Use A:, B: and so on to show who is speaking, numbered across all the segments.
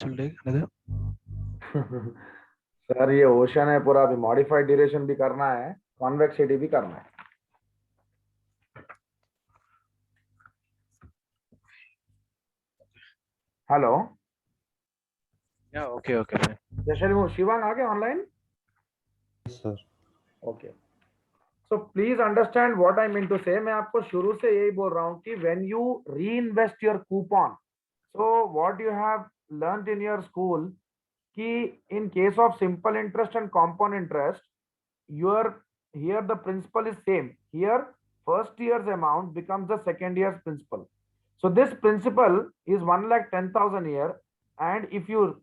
A: will take another.
B: Sir ये ocean है पूरा, अभी मॉडिफाइड ड्यूरेशन भी करना है, कॉन्वेक्सिटी भी करना है. Hello.
A: Yeah, okay, okay, fine.
B: जैसे शिवांग आ गए online.
C: Sir.
B: Okay. So please understand what I mean to say. मैं आपको शुरू से यही बोल रहा हूँ कि व्हेन यू री invest your coupon, so what you have learn in your school कि in case of simple interest and compound interest, your here the principal is same. Here first year's amount becomes the second year's principal. So this principal is 1,10,000 year, and if you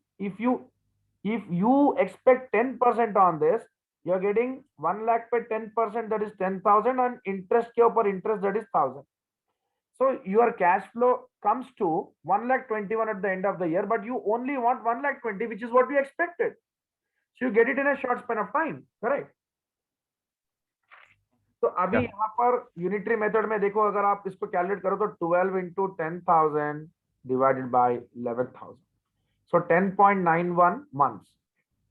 B: expect 10% on this, you are getting 1 lakh per 10%, that is 10,000, and interest ke upar interest, that is 1,000. So your cash flow comes to 1,21,000 at the end of the year, but you only want 1,20,000, which is what we expected. So you get it in a short span of time, correct? तो अभी
A: Yeah.
B: यहाँ पर unitary method में देखो, अगर आप इसको calculate करो तो 12 into 10,000 divided by 11,000, so 10.91 months.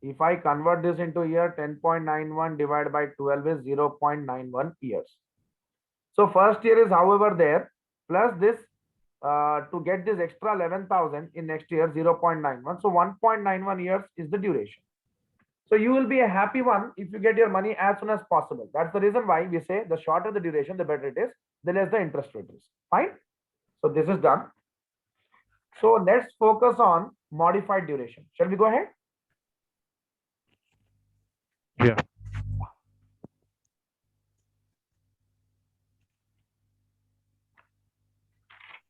B: If I convert this into year, 10.91 divided by 12 is 0.91 years. So first year is however there, plus this to get this extra 11,000 in next year, 0.91. So 1.91 years is the duration. So you will be a happy one if you get your money as soon as possible. That's the reason why we say the shorter the duration, the better it is, the less the interest rate is. Fine. So this is done. So let's focus on modified duration. Shall we go ahead?
A: Yeah.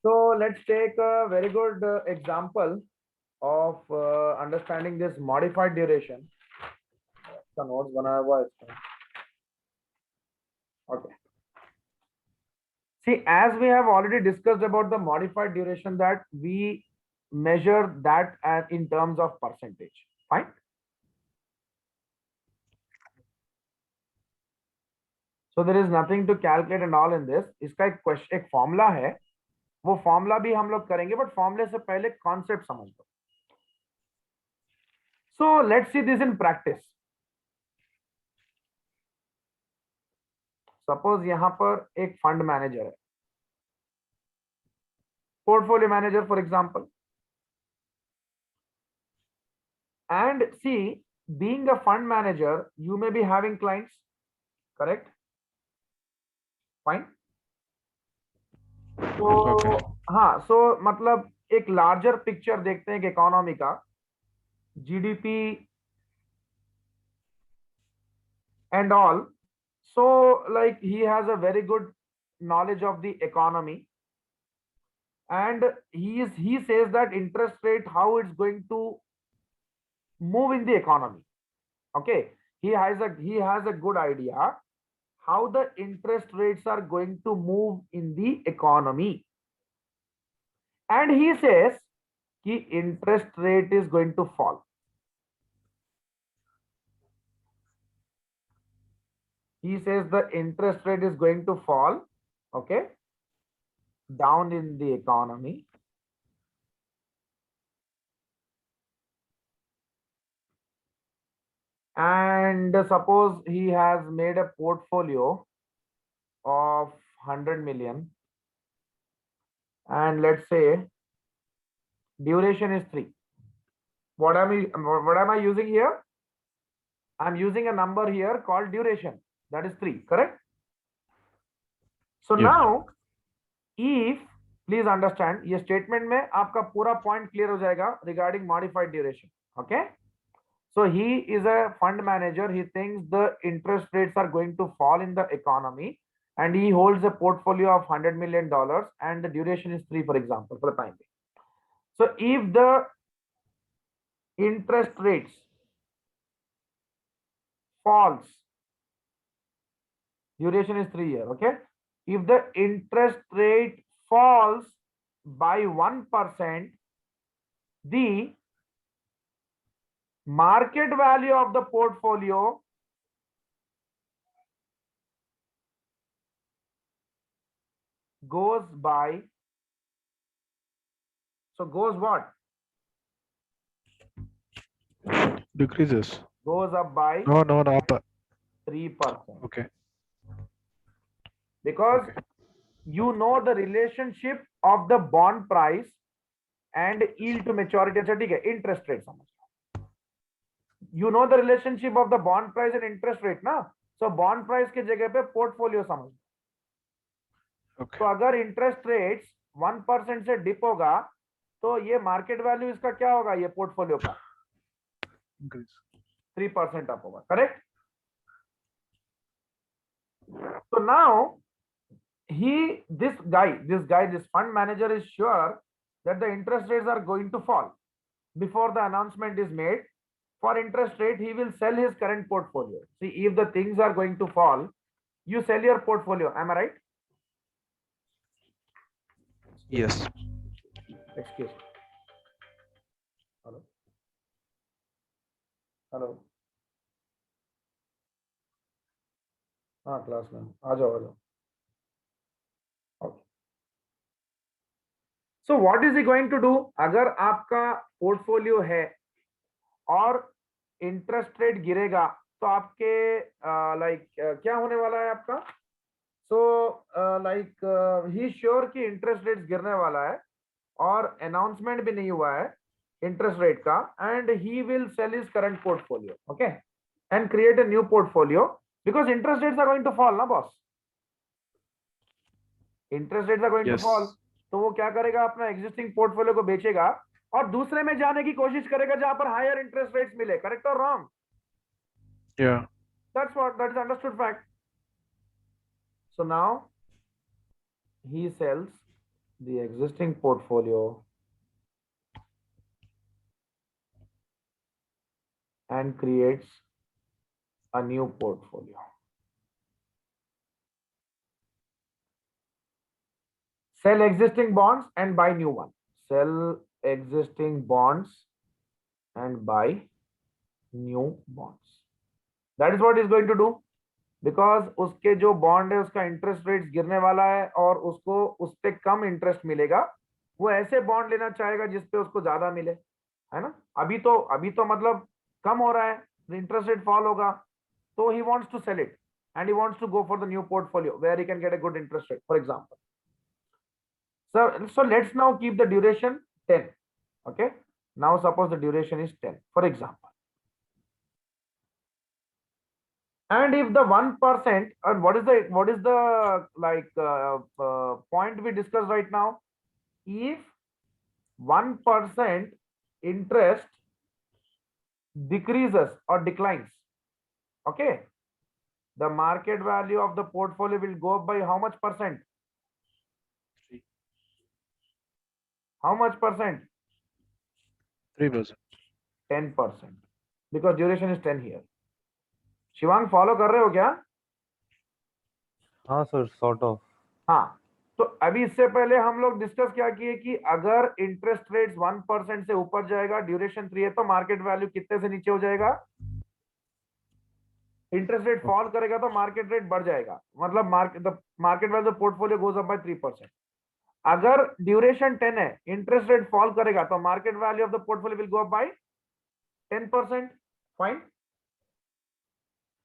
B: So let's take a very good example of understanding this modified duration. The notes बनाया हुआ है इसका. Okay. See, as we have already discussed about the modified duration, that we measure that as in terms of percentage. Fine. So there is nothing to calculate and all in this. इसका एक question, एक formula है, वो formula भी हम लोग करेंगे, but फॉर्मूले से पहले कॉन्सेप्ट समझ लो. So let's see this in practice. Suppose यहां पर एक फंड मैनेजर है, portfolio manager for example, and see, being a fund manager, you may be having clients, correct? Fine. तो
A: Okay.
B: हाँ, सो मतलब एक लार्जर पिक्चर देखते हैं कि इकोनॉमी का, GDP and all. So like he has a very good knowledge of the economy, and he says that interest rate, how it's going to move in the economy. Okay, he has a good idea how the interest rates are going to move in the economy, and he says कि interest rate is going to fall. He says the interest rate is going to fall, okay, down in the economy. And suppose he has made a portfolio of 100 million, and let's say duration is 3. What am I using here? I'm using a number here called duration, that is 3, correct? So
A: Yes.
B: now if, please understand, ये statement में आपका पूरा point clear हो जाएगा regarding modified duration. Okay, so he is a fund manager, he thinks the interest rates are going to fall in the economy, and he holds a portfolio of $100 million, and the duration is 3, for example, for the time being. So if the interest rates falls, duration is 3 years, okay, if the interest rate falls by 1%, the market value of the portfolio goes by, so goes what?
A: Decreases.
B: goes up by
A: No, up.
B: 3%.
A: Okay.
B: Because
A: Okay.
B: you know the relationship of the bond price and yield to maturity. अच्छा ठीक है, interest rate समझ लो. You know the relationship of the bond price and interest rate ना, so bond price के जगह पे portfolio समझ लो.
A: Okay.
B: तो अगर इंटरेस्ट रेट्स 1% से डिप होगा तो ये मार्केट वैल्यू इसका क्या होगा, ये पोर्टफोलियो का
A: Increase.
B: 3% अप होगा, correct. So now this fund manager is sure that the interest rates are going to fall. Before the announcement is made for interest rate, he will sell his current portfolio. See, if the things are going to fall, you sell your portfolio. Am I right?
A: Yes.
B: Excuse me. Hello. Hello. हाँ class में आ जाओ. Okay. So what is he going to do? अगर आपका portfolio है और interest rate गिरेगा तो आपके क्या होने वाला है आपका? So ही श्योर कि इंटरेस्ट रेट गिरने वाला है और अनाउंसमेंट भी नहीं हुआ है इंटरेस्ट रेट का, and he will sell his current portfolio, okay, and create a new portfolio because interest rates are going to fall ना boss. Interest rates are going to
A: Yes.
B: Fall, तो वो क्या करेगा, अपना एग्जिस्टिंग पोर्टफोलियो को बेचेगा और दूसरे में जाने की कोशिश करेगा जहां पर हायर इंटरेस्ट रेट्स मिले. करेक्ट और wrong?
A: Yeah.
B: That is understood fact. So now he sells the existing portfolio and creates a new portfolio. Sell existing bonds and buy new one. Sell existing bonds and buy new bonds. That is what he's going to do. Because उसके जो bond है उसका interest rate गिरने वाला है और उसको उस पे कम इंटरेस्ट मिलेगा, वो ऐसे बॉन्ड लेना चाहेगा जिसपे उसको ज्यादा मिले, है ना. अभी तो मतलब कम हो रहा है, इंटरेस्ट रेट फॉल होगा, तो he wants to sell it and he wants to go for the new portfolio where he can get a good interest rate, for example. So let's now keep the duration 10. Okay, now suppose the duration is 10, for example. And if the 1%, and what is the point we discussed right now? If 1% interest decreases or declines, okay, the market value of the portfolio will go up by how much percent? How much percent?
A: 3%.
B: 10%, because duration is 10 here. Shivang follow कर रहे हो क्या?
C: हाँ sir, sort of.
B: हाँ, तो अभी इससे पहले हम लोग डिस्कस क्या किए कि अगर इंटरेस्ट रेट 1% से ऊपर जाएगा, ड्यूरेशन 3 है, तो मार्केट वैल्यू कितने से नीचे हो जाएगा? इंटरेस्ट रेट फॉल करेगा तो मार्केट रेट बढ़ जाएगा, मतलब market value portfolio goes up by 3%. अगर ड्यूरेशन 10 है, इंटरेस्ट रेट फॉल करेगा तो market value of the portfolio will go up by 10%. Fine.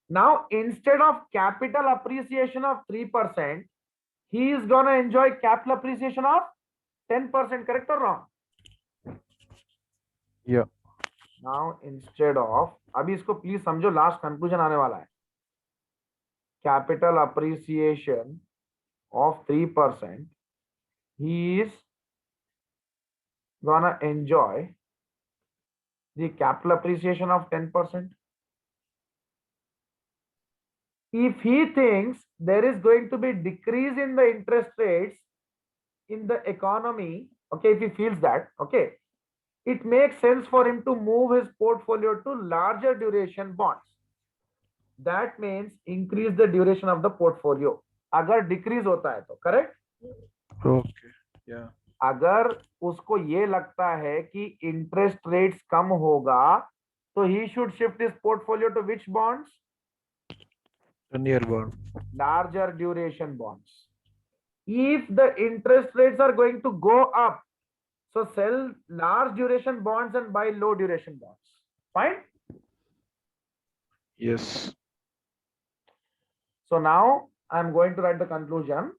B: Now, instead of capital appreciation of 3%, he is gonna enjoy capital appreciation of 10%. Correct or wrong?
A: Yeah.
B: Now, instead of, अभी इसको please समझो, last conclusion आने वाला है. Capital appreciation of 3%, he is gonna enjoy the capital appreciation of 10%. If he thinks there is going to be decrease in the interest rates in the economy, okay, if he feels that, okay, it makes sense for him to move his portfolio to larger duration bonds. That means increase the duration of the portfolio. अगर decrease होता है तो, correct?
A: Okay. Yeah.
B: अगर उसको ये लगता है कि interest rates कम होगा, तो he should shift his portfolio to which bonds?
A: 10-year bond.
B: Larger duration bonds. If the interest rates are going to go up, so sell large duration bonds and buy low duration bonds. Fine.
A: Yes.
B: So now I am going to write the conclusion.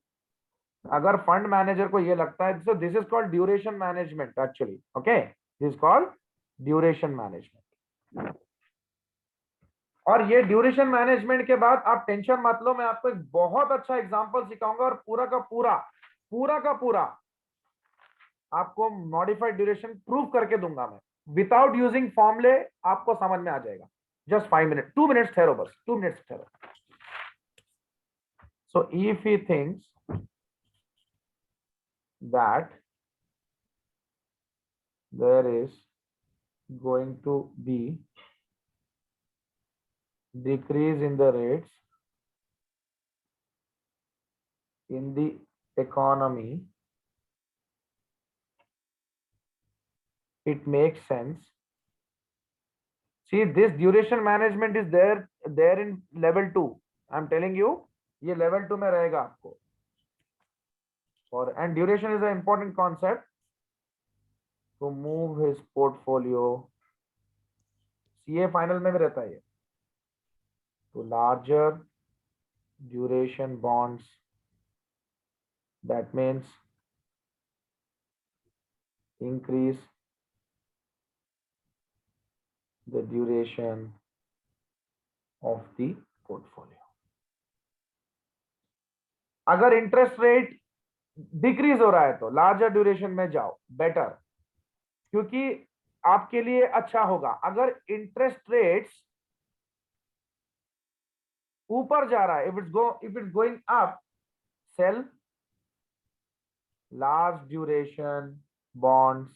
B: अगर fund manager को ये लगता है, so this is called duration management actually. Okay, this is called duration management. और ये duration management के बाद आप टेंशन मत लो, मैं आपको एक बहुत अच्छा एग्जांपल सिखाऊंगा और पूरा का पूरा आपको मॉडिफाइड ड्यूरेशन प्रूव करके दूंगा मैं, विदाउट यूजिंग फॉर्मूले आपको समझ में आ जाएगा. जस्ट 5 मिनट, 2 मिनट्स ठहरो, बस 2 मिनट्स ठहरो. So if he thinks that there is going to be decrease in the rates in the economy, it makes sense. See, this duration management is there in level 2. I'm telling you, ये level 2 में रहेगा आपको. And duration is an important concept to move his portfolio. CA final में भी रहता है ये. To larger duration bonds. That means increase the duration of the portfolio. अगर इंटरेस्ट रेट डिक्रीज हो रहा है तो लार्जर ड्यूरेशन में जाओ, बेटर, क्योंकि आपके लिए अच्छा होगा. अगर इंटरेस्ट रेट्स ऊपर जा रहा है, if it's going up, sell large duration bonds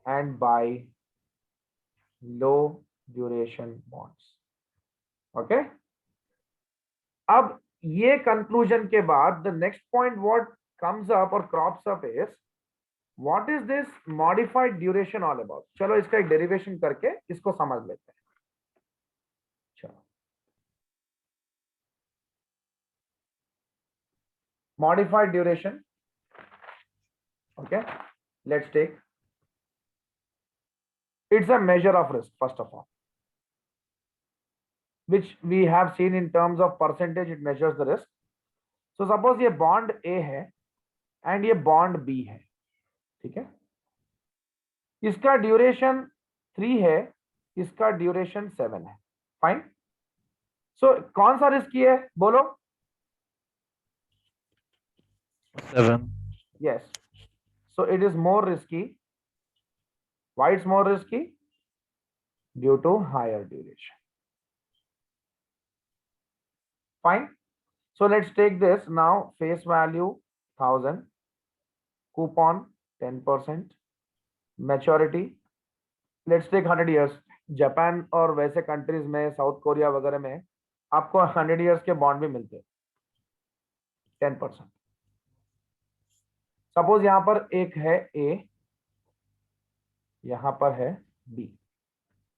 B: and buy low duration bonds. Okay, अब ये कंक्लूजन के बाद the next point what comes up or crops up is what is this modified duration all about. चलो इसका एक derivation करके इसको समझ लेते हैं. चलो, modified duration. Okay, let's take, it's a measure of risk first of all, which we have seen in terms of percentage, it measures the risk. So suppose ये bond A है and ये bond B है, ठीक है, इसका duration 3 है, इसका duration 7 है. फाइन. सो कौन सा रिस्की है बोलो?
A: 7.
B: Yes. So it is more risky. Why it's more risky? Due to higher duration. Fine. So let's take this now. Face value 1000, coupon 10%, maturity. Let's take 100 years. Japan और वैसे countries में, south Korea वगैरह में आपको 100 years के bond भी मिलते हैं 10%. सपोज यहां पर एक है ए, यहां पर है बी,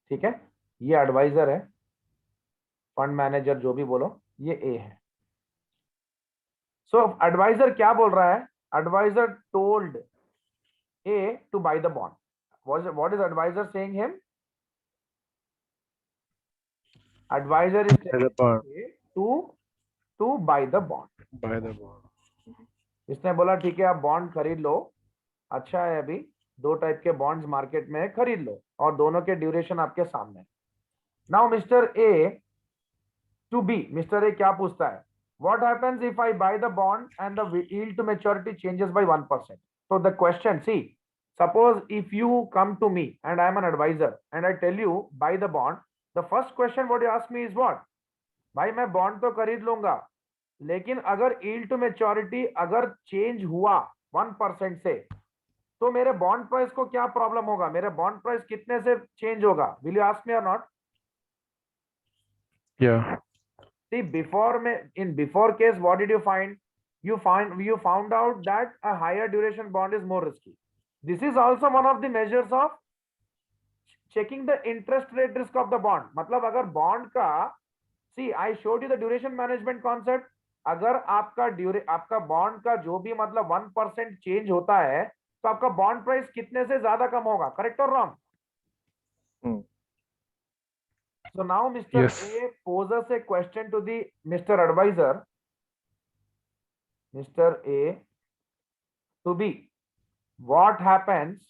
B: ठीक है, ये एडवाइजर है, फंड मैनेजर जो भी बोलो, ये ए है. सो एडवाइजर क्या बोल रहा है? Adviser told A to buy the bond. What is adviser saying him? Adviser is
A: Buy the bond.
B: To buy the bond.
A: Buy the bond.
B: इसने बोला ठीक है आप बॉन्ड खरीद लो, अच्छा है, अभी 2 टाइप के बॉन्ड्स मार्केट में है, खरीद लो, और दोनों के ड्यूरेशन आपके सामने. Now Mr A to B, Mr A क्या पूछता है? What happens if I buy the bond and the yield to maturity changes by 1%. So the question, see, suppose if you come to me and I am an adviser and I tell you buy the bond, the first question what you ask me is what? भाई मैं bond तो खरीद लूंगा, लेकिन अगर yield to maturity अगर change हुआ 1% से, तो मेरे बॉन्ड प्राइस को क्या प्रॉब्लम होगा? मेरे बॉन्ड प्राइस कितने से चेंज होगा? विल यू आस्क मी और not?
A: Yeah.
B: See, in before case, what did you find? You found out that a higher duration bond is more risky. This is also one of the measures of checking the interest rate risk of the bond. मतलब अगर bond का, see, I showed you the duration management concept. अगर आपका bond का जो भी मतलब 1% change होता है, तो आपका बॉन्ड प्राइस कितने से ज्यादा कम होगा? करेक्ट और wrong? So now Mr.
A: Yes.
B: A poses a question to the Mr. Advisor, Mr. A to B. What happens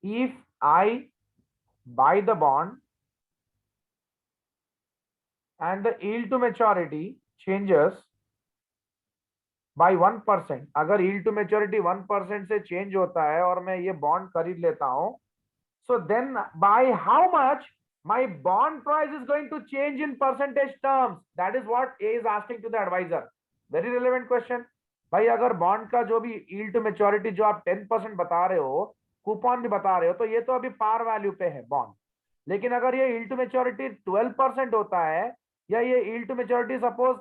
B: if I buy the bond and the yield to maturity changes by 1%? अगर yield to maturity 1% से change होता है और मैं ये bond खरीद लेता हूं, so then by how much my bond price is going to change in percentage terms? That is what A is asking to the advisor. Very relevant question. भाई अगर बॉन्ड का जो भी yield to maturity जो आप 10% बता रहे हो, कूपन भी बता रहे हो, तो ये तो अभी पार वैल्यू पे है बॉन्ड. लेकिन अगर ये yield to maturity 12% होता है या ये yield to maturity सपोज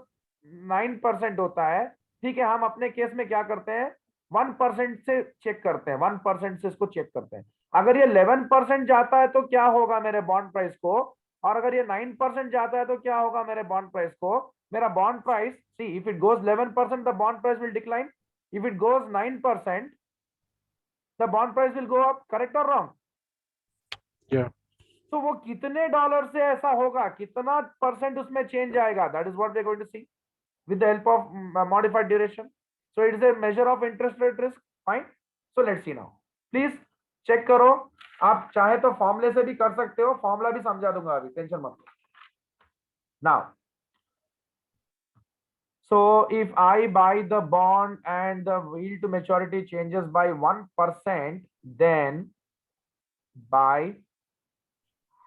B: 9% होता है, ठीक है, हम अपने केस में क्या करते हैं, 1% से चेक करते हैं, 1% से इसको चेक करते हैं. अगर ये 11% जाता है तो क्या होगा मेरे बॉन्ड प्राइस को, और अगर ये 9% जाता है तो क्या होगा मेरे बॉन्ड प्राइस को. मेरा bond price, see if it goes 11% the bond price will decline, if it goes 9% the bond price will go up. Correct और रॉन्ग?
A: Yeah.
B: तो वो कितने डॉलर से ऐसा होगा, कितना परसेंट उसमें चेंज आएगा, that is what we are going to see with the help of modified duration. So it is a measure of interest rate risk. Fine. So let's see now. Please check करो. आप चाहे तो फॉर्मूले से भी कर सकते हो, फॉर्मूला भी समझा दूंगा अभी, टेंशन मत लो. Now, so if I buy the bond and the yield to maturity changes by 1%, then by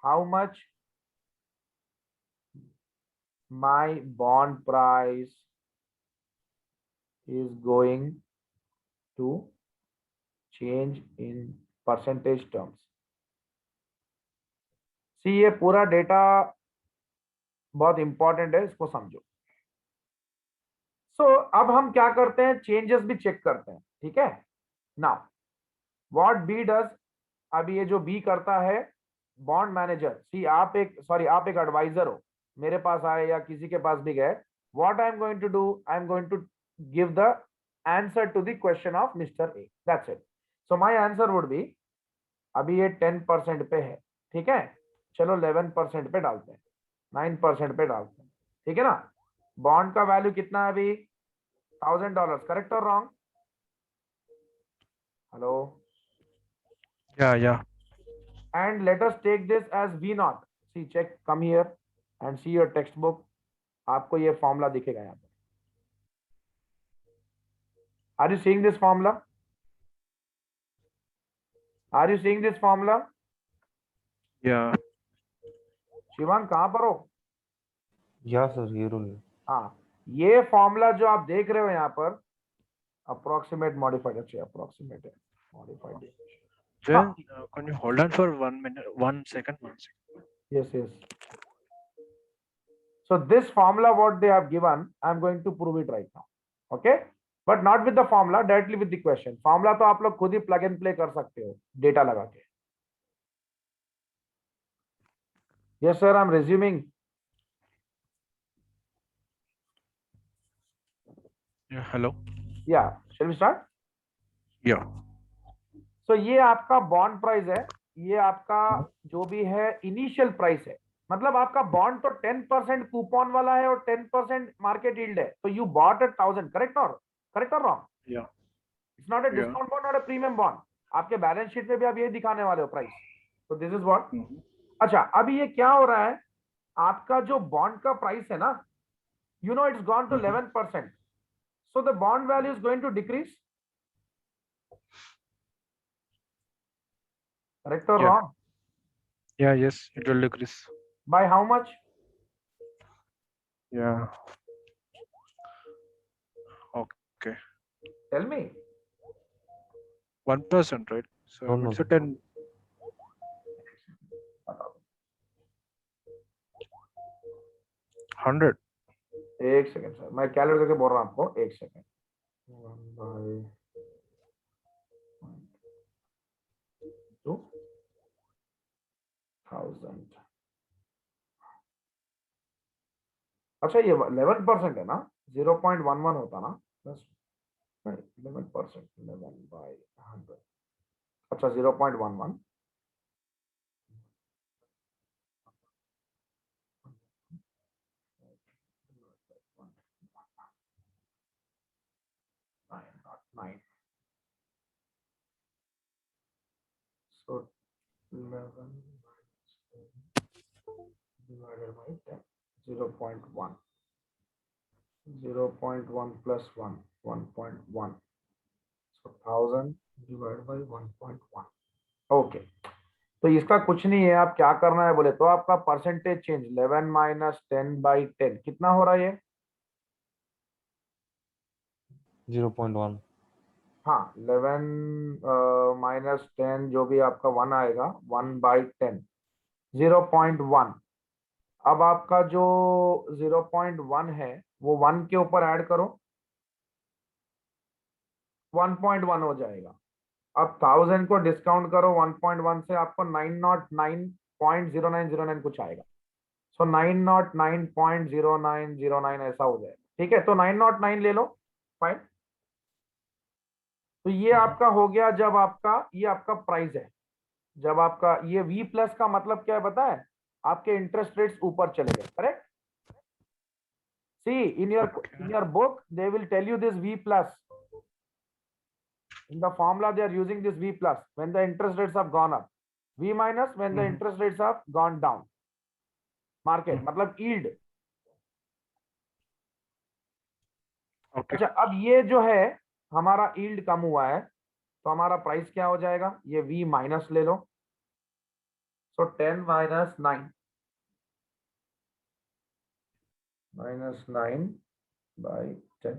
B: how much my bond price is going to change in percentage terms. See, ये पूरा data बहुत important है, इसको समझो. सो अब हम क्या करते हैं, चेंजेस भी चेक करते हैं. ठीक है. नाउ व्हाट बी डज, अभी ये जो बी करता है, बॉन्ड मैनेजर, सी आप एक एडवाइजर हो, मेरे पास आए या किसी के पास भी गए, what I am going to do, I am going to give the answer to the question of Mr A. That's it. So my answer would be, अभी ये 10% पे है, ठीक है, चलो 11% पे डालते हैं, 9% पे डालते हैं, ठीक है ना. बॉन्ड का वैल्यू कितना है अभी, $1000. करेक्ट और wrong? Hello.
A: Yeah.
B: And let us take this as V0. See, check, come here and see your textbook. आपको ये फॉर्मूला दिखेगा यहाँ पे. Are you seeing this formula? Are you seeing this formula?
A: Yeah.
B: Shivang कहाँ पर हो?
C: Yeah, sir. ये rule है.
B: हाँ, ये फॉर्मूला जो आप देख रहे हो यहाँ पर, अप्रोक्सीमेट मॉडिफाइड, अच्छा अप्रोक्सीमेट है, modified.
A: Then can you hold on for 1 minute, 1 second, 1 second?
B: Yes. So this formula what they have given, I am going to prove it right now. Okay, but not with the formula, directly with the question. Formula तो आप लोग खुद ही plug and play कर सकते हो data लगा के. Yes sir, I am resuming.
A: Yeah. Hello.
B: Yeah, shall we start?
A: Yeah.
B: So ये आपका बॉन्ड प्राइस है, ये आपका जो भी है इनिशियल प्राइस है, मतलब आपका बॉन्ड तो 10% कूपन वाला है और 10% मार्केट यील्ड है, तो यू बॉट एट 1000. करेक्ट और wrong?
A: Yeah.
B: It's not a
A: Yeah.
B: Discount bond, not a premium bond. आपके बैलेंस शीट में भी आप ये दिखाने वाले हो प्राइस. तो दिस इज व्हाट. अच्छा, अभी ये क्या हो रहा है, आपका जो बॉन्ड का प्राइस है ना, you know it's gone to 11%, so the bond value is going to decrease. Correct और
A: Yeah.
B: Wrong?
A: Yeah. Yes. It will decrease.
B: By how much?
A: Yeah. Okay.
B: Tell me.
A: 1%, right? So
C: No.
A: it's a 10. $100.
B: एक second sir, मैं calculate करके बोल रहा हूँ आपको, एक second. 1/2000. अच्छा, ये 11% है ना, 0.11 होता ना, प्लस 11%, 11/100. अच्छा 0.11, 9. So 11 divided by 10, 0.1. 0.1 plus 1, 1.1. So 1000 divided by 1.1. Okay, तो इसका कुछ नहीं है, आप क्या करना है बोले तो आपका परसेंटेज चेंज 11 माइनस 10 बाई 10 कितना हो रहा है ये?
C: 0.1.
B: हाँ, 11 माइनस 10 जो भी आपका 1 आएगा, 1 बाई 10, 0.1. अब आपका जो 0.1 है वो 1 के ऊपर ऐड करो, 1.1 हो जाएगा. अब 1000 को डिस्काउंट करो 1.1 से, आपको 909.0909 कुछ आएगा. सो 909.0909 ऐसा हो जाएगा. ठीक है, तो 909 ले लो. फाइन. तो ये आपका हो गया जब आपका ये आपका प्राइस है. जब आपका ये V प्लस का मतलब क्या है पता है? आपके इंटरेस्ट रेट्स ऊपर चले गए. Correct. See in your book they will tell you this V plus. In the formula they are using this V plus when the interest rates have gone up, V minus when the interest rates have gone down. Market मतलब yield.
A: Okay.
B: अच्छा, अब ये जो है हमारा yield कम हुआ है तो हमारा प्राइस क्या हो जाएगा? ये V माइनस ले लो. सो 10 माइनस 9 माइनस 9 बाई 10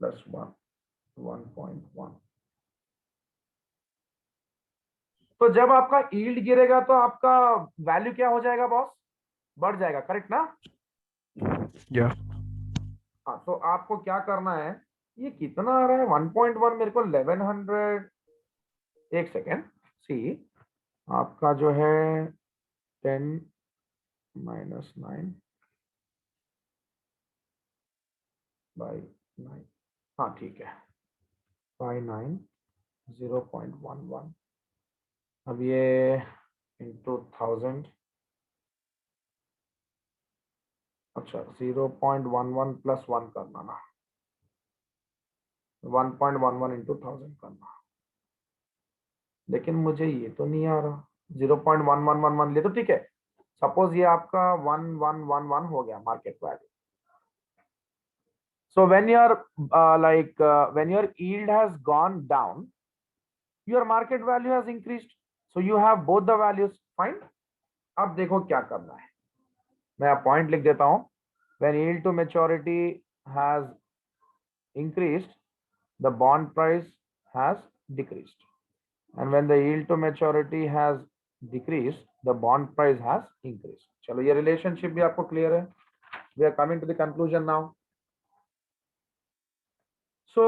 B: प्लस 1, 1.1. तो जब आपका yield गिरेगा तो आपका वैल्यू क्या हो जाएगा बॉस? बढ़ जाएगा. करेक्ट ना?
A: Yeah.
B: हाँ, तो आपको क्या करना है, ये कितना आ रहा है 1.1 मेरे को 1100. एक सेकेंड. सी आपका जो है 10 माइनस 9 बाई 9. हाँ ठीक है, बाई 9, 0.11. अब ये इंटू 1000. अच्छा, 0.11 प्लस 1 करना ना, 1.11 इंटू 1000 करना. लेकिन मुझे ये तो नहीं आ रहा. 0.1111 ले तो ठीक है. सपोज ये आपका 1111 हो गया market value. So when your when your yield has gone down, your market value has increased. So you have both the values. Fine. अब देखो क्या करना है, मैं पॉइंट लिख देता हूं. When yield to maturity has increased, the bond price has decreased, and when the yield to maturity has decreased, the bond price has increased. चलो ये रिलेशनशिप भी आपको क्लियर है. We are coming to the conclusion now. So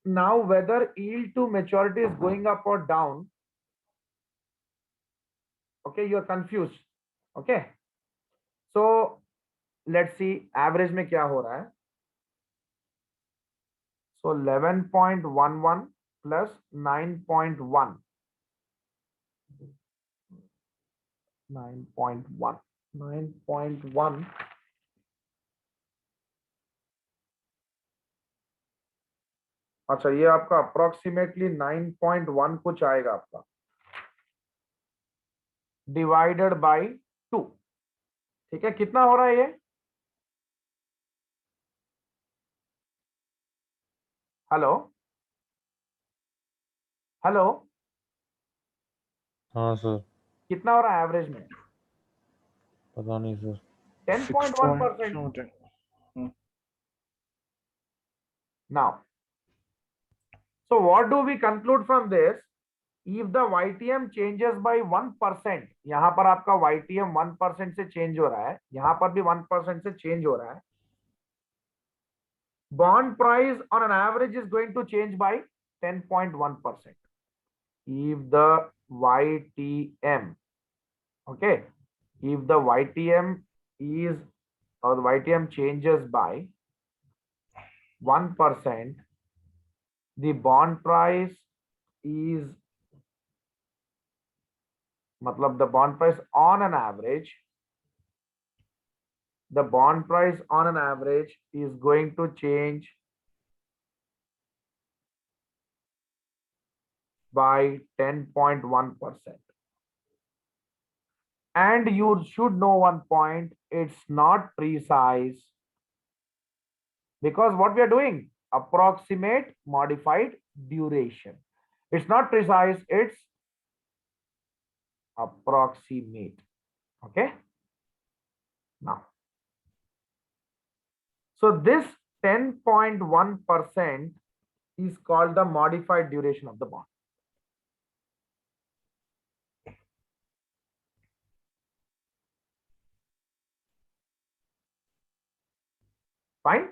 B: now whether yield to maturity is going up or down, okay, you are confused. Okay, so let's see average में क्या हो रहा है. So 11.11 plus 9.1, 9.1, 9.1. अच्छा, ये आपका अप्रोक्सीमेटली 9.1 कुछ आएगा आपका, डिवाइडेड बाय 2. ठीक है, कितना हो रहा है ये? हेलो हेलो,
C: हाँ सर.
B: कितना हो रहा है एवरेज में?
C: पता नहीं sir.
B: 10.1%.
A: something.
B: Now, so what do we conclude from this? If the YTM changes by 1%, यहाँ पर आपका YTM 1% से चेंज हो रहा है, यहाँ पर भी 1% से चेंज हो रहा है. Bond price on an average is going to change by 10.1%. If the YTM, okay, if the YTM is or the YTM changes by 1%, the bond price is, matlab the bond price on an average the bond price on an average is going to change by 10.1%. And you should know one point, it's not precise, because what we are doing, approximate modified duration. It's not precise, it's approximate. Okay, now, so this 10.1% is called the modified duration of the bond. Fine.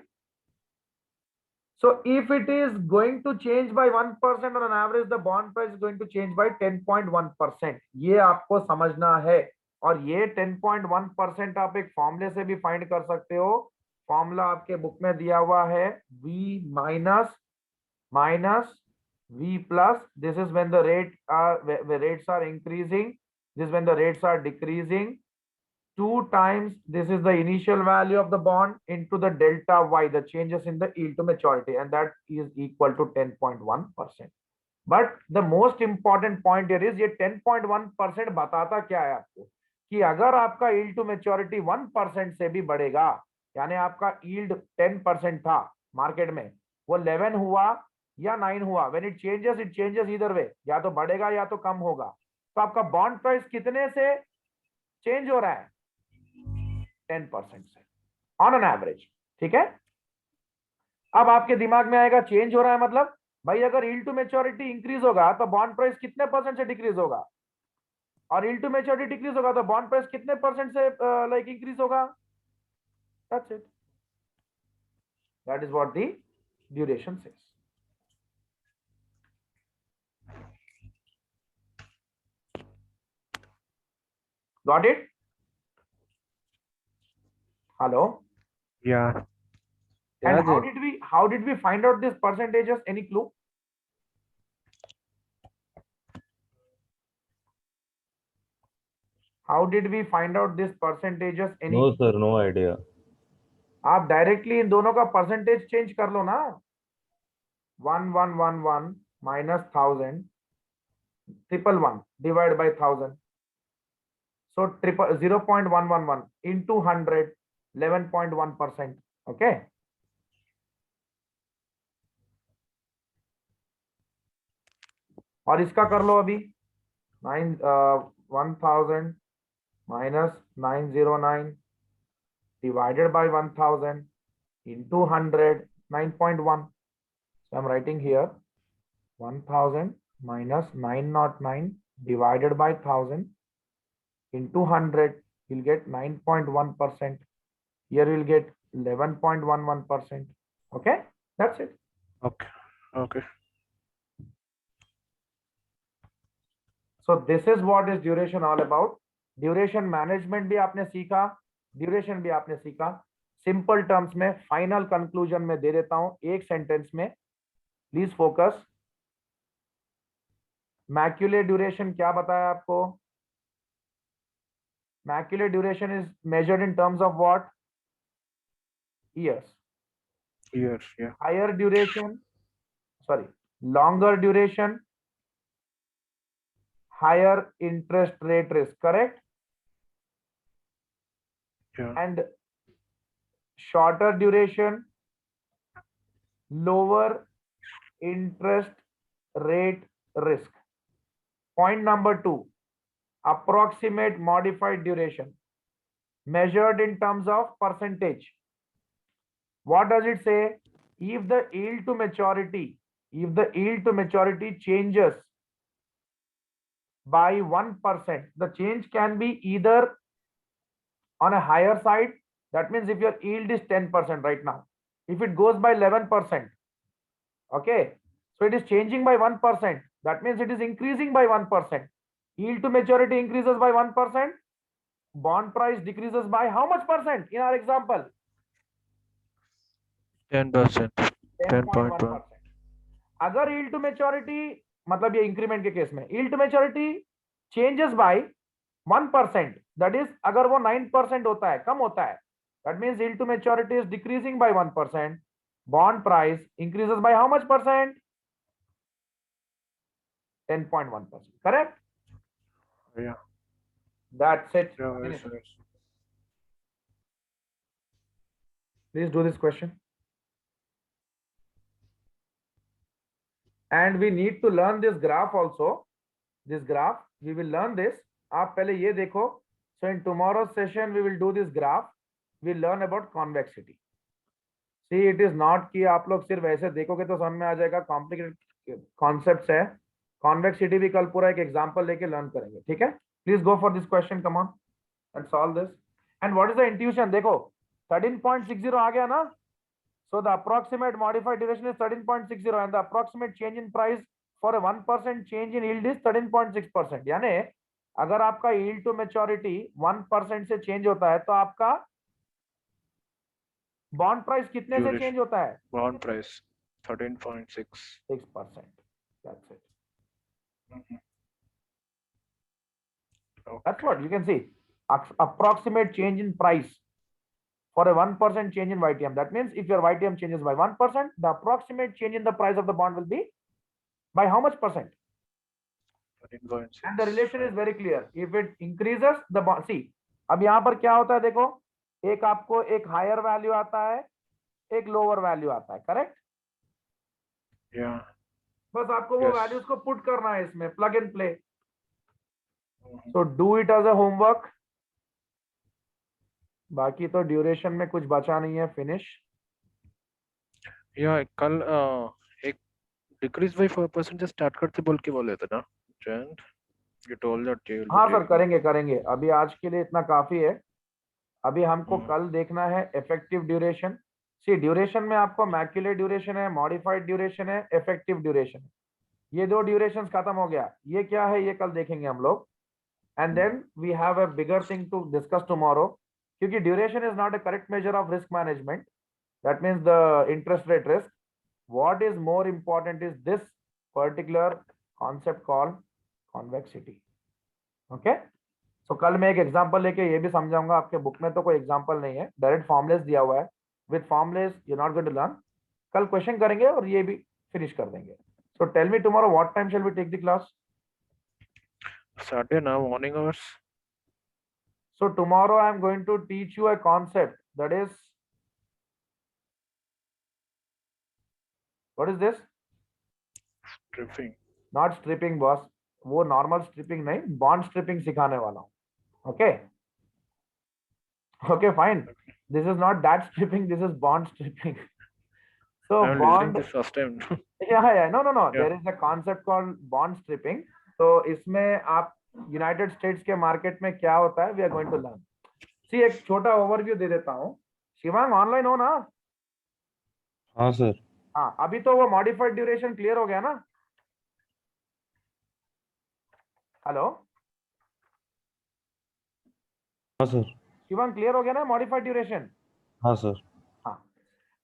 B: So if it is going to change by 1% on an average, the bond price is going to change by 10.1%. ये आपको समझना है, और ये 10.1% आप एक फॉर्मूले से भी फाइंड कर सकते हो. फॉर्मूला आपके बुक में दिया हुआ है, V minus V plus. This is when the rates are increasing. This is when the rates are decreasing. 2 times this is the initial value of the bond into the delta y, the changes in the yield to maturity, and that is equal to 10.1%. But the most important point here is, ये 10.1% बताता क्या है आपको, कि अगर आपका yield to maturity 1% से भी बढ़ेगा, यानी आपका yield 10% था मार्केट में, वो 11 हुआ या 9 हुआ, when it changes either way, या तो बढ़ेगा या तो कम होगा, तो आपका बॉन्ड प्राइस कितने से चेंज हो रहा है? 10% से ऑन एन एवरेज. ठीक है, अब आपके दिमाग में आएगा चेंज हो रहा है मतलब, भाई अगर यील्ड टू मैच्योरिटी इंक्रीज होगा तो बॉन्ड प्राइस कितने परसेंट से डिक्रीज होगा, और यील्ड टू मैच्योरिटी डिक्रीज होगा तो बॉन्ड प्राइस कितने परसेंट से लाइक इंक्रीज होगा. That's it. That is what the duration says. Got it? Hello?
A: Yeah.
B: And how did we find out these percentages? Any clue? How did we find out these percentages? Any?
C: No sir, no idea.
B: आप directly in दोनों का percentage change कर लो ना. 1111 minus 1000, 111 divided by 1000. So 0.111 into 100, 11.1%. Okay. और इसका कर लो अभी 1000 minus 909 divided by 1000 into 100, 9.1. So I'm writing here 1000 minus 909 divided by 1000 into 100, you'll get 9.1%. Here you'll get 11.11%. Okay, that's it.
A: Okay.
B: So this is what is duration all about. Duration management भी आपने सीखा, duration भी आपने सीखा. Simple terms में final conclusion में दे देता हूं एक सेंटेंस में, प्लीज फोकस. मैक्यूलेट ड्यूरेशन क्या बताया आपको? Macaulay duration is measured in terms of what? years.
A: Years, yeah.
B: Higher duration, sorry, longer duration, higher interest rate risk, correct?
A: Yeah.
B: And shorter duration, lower interest rate risk. Point number 2, approximate modified duration measured in terms of percentage. What does it say? If the yield to maturity changes by 1%, the change can be either on a higher side, that means if your yield is 10% right now, if it goes by 11%, okay, so it is changing by 1%, that means it is increasing by 1%. Yield to maturity increases by 1%, bond price decreases by how much percent in our example?
A: 10%.
B: 10.1%. अगर yield to maturity, मतलब ये increment के case में yield to maturity changes by 1%, that is अगर वो 9% होता है, कम होता है, That means yield to maturity is decreasing by 1%. Bond price increases by how much percent? 10.1%. Correct?
A: Yeah.
B: That's it.
A: Yeah.
B: Finish.
A: Yes.
B: Please do this question. And we need to learn this graph also. This graph, we will learn this. आप पहले ये देखो. So in tomorrow's session, we will do this graph. We'll learn about convexity. See, it is not कि आप लोग सिर्फ ऐसे देखोगे तो समझ में आ जाएगा. Complicated concepts है. Convexity भी कल पूरा एक example लेके learn करेंगे. ठीक है? Please go for this question. Come on. And solve this. And what is the intuition? देखो 13.60 आ गया ना? So the approximate modified duration is 13.60 and the approximate change in price for a 1% change in yield is 13.6%. यानी अगर आपका yield to maturity 1% से change होता है तो आपका bond price कितने से change होता है?
A: Bond price 13.6.
B: 6%. That's it.
A: Okay.
B: That's what you can see. Approximate change in price for a 1% change in YTM. That means if your YTM changes by 1%, the approximate change in the price of the bond will be by how much percent?
A: 13.6.
B: And the relation is very clear. If it increases the bond, see, अब यहाँ पर क्या होता है देखो, एक आपको एक higher value आता है, एक lower value आता है, correct?
A: Yeah.
B: बस आपको वो
A: Yes.
B: values को put करना है इसमें, plug and play. So do it as a homework. बाकी तो ड्यूरेशन में कुछ बचा नहीं है. फिनिश.
A: या कल एक डिक्रीज बाय 4% से स्टार्ट करते बोल के बोले थे ना Jayant. You told that you will.
B: हाँ सर, करेंगे. अभी आज के लिए इतना काफी है. अभी हमको कल देखना है इफेक्टिव ड्यूरेशन. सी, ड्यूरेशन में आपको मैक्युलेट ड्यूरेशन है, मॉडिफाइड ड्यूरेशन है, इफेक्टिव ड्यूरेशन है. ये दो ड्यूरेशन खत्म हो गया. ये क्या है ये कल देखेंगे हम लोग. And then we have a bigger thing to discuss tomorrow. क्योंकि duration is not a correct measure of risk management. That means the interest rate risk. What is more important is this particular concept called convexity. Okay? So कल मैं एक example लेके ये भी समझाऊंगा. आपके book में तो कोई एग्जांपल नहीं है, डायरेक्ट फॉर्मुलेस दिया हुआ है. With formulas you not going to learn. कल क्वेश्चन करेंगे और ये भी फिनिश कर देंगे. So tell me tomorrow what time shall we take the class?
A: Saturday now morning hours.
B: So tomorrow I am going to teach you a concept that is, what is this?
A: Stripping.
B: Not stripping boss. वो normal stripping नहीं, bond stripping सिखाने वाला हूँ. Okay okay fine. This is not that stripping, this is bond stripping. So bond
A: this first time.
B: या no there is a concept called bond stripping. तो इसमें आप United states के market में क्या होता है we are going to learn. See, एक छोटा ओवरव्यू दे देता हूँ. शिवांग ऑनलाइन हो ना?
C: हाँ सर.
B: हाँ, अभी तो वो मॉडिफाइड ड्यूरेशन क्लियर हो गया ना? हेलो
C: हाँ सर.
B: शिवांग, क्लियर हो गया ना मॉडिफाइड ड्यूरेशन?
C: हाँ सर.
B: हाँ.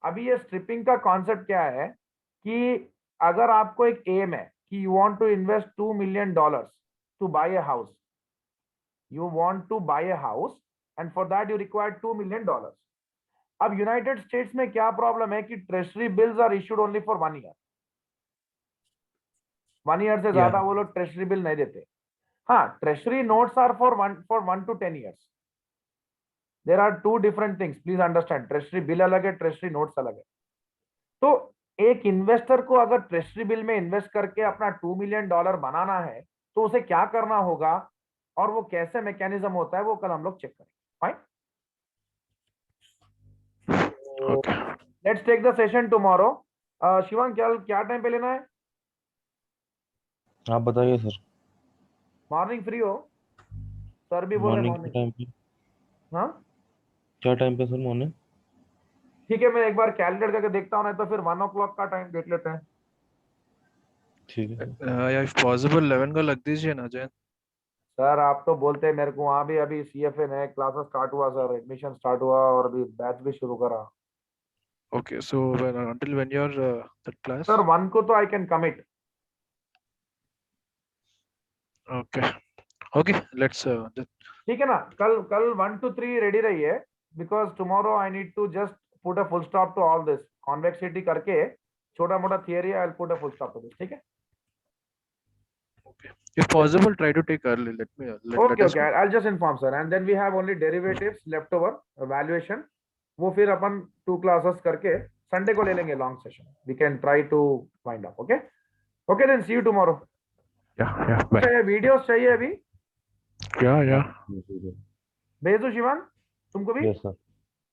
B: अभी ये स्ट्रिपिंग का कॉन्सेप्ट क्या है कि अगर आपको एक एम है कि you want to invest $2 million to buy a house. You want to buy a house and for that you require $2 million. अब यूनाइटेड स्टेट्स में क्या प्रॉब्लम है कि treasury bills are issued only for 1 year. 1 year से ज्यादा वो लोग treasury bill नहीं देते. हाँ, treasury notes are for 1 to 10 years. There are two different things. Please understand. Treasury bill अलग है, ट्रेजरी नोट्स अलग है. तो एक इन्वेस्टर को अगर ट्रेजरी बिल में इन्वेस्ट करके अपना $2 million बनाना है तो उसे क्या करना होगा और वो कैसे मैकेनिज्म होता है वो कल हम लोग चेक करेंगे. Fine.
A: Okay.
B: Let's take the session tomorrow. Shivang, क्या टाइम पे लेना है?
C: आप बताइए सर.
B: मॉर्निंग फ्री हो? सर भी बोले
C: मॉर्निंग के
B: मॉर्निंग.
C: टाइम पे.
B: हाँ
C: क्या टाइम पे सर मॉर्निंग?
B: ठीक है, मैं एक बार कैलकुलेट करके देखता हूँ, नहीं तो फिर 1 o'clock का टाइम देख लेते हैं.
C: ठीक है.
A: या if possible 11 का लग दीजिए ना जयंत.
B: सर आप तो बोलते हैं मेरे को, वहाँ भी अभी CFA नए क्लासेस स्टार्ट हुआ सर, एडमिशन स्टार्ट हुआ और अभी बैच भी शुरू करा.
A: Okay, so until when you're that class?
B: Sir 1 को तो I can commit.
A: Okay. Okay, let's
B: ठीक है ना? कल 1 to 3 रेडी रहिए. because tomorrow I need to just put a full stop to all this convexity करके छोटा मोटा theory I'll put a full stop to this. ठीक है?
A: Okay. If possible, try to take early. Let
B: Okay,
A: us
B: okay.
A: know.
B: I'll just inform sir. And then we have only derivatives left over, valuation. वो फिर अपन 2 classes करके Sunday को ले लेंगे long session. We can try to find out. Okay? Okay, then see you tomorrow.
A: Yeah, bye.
B: अच्छा ये videos चाहिए अभी?
A: Yeah.
B: भेज दो शिवान तुमको भी?
C: Yes sir.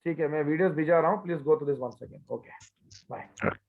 B: ठीक है मैं videos भेजा रहा हूँ. Please go to this once again. Okay. Bye.
A: Okay.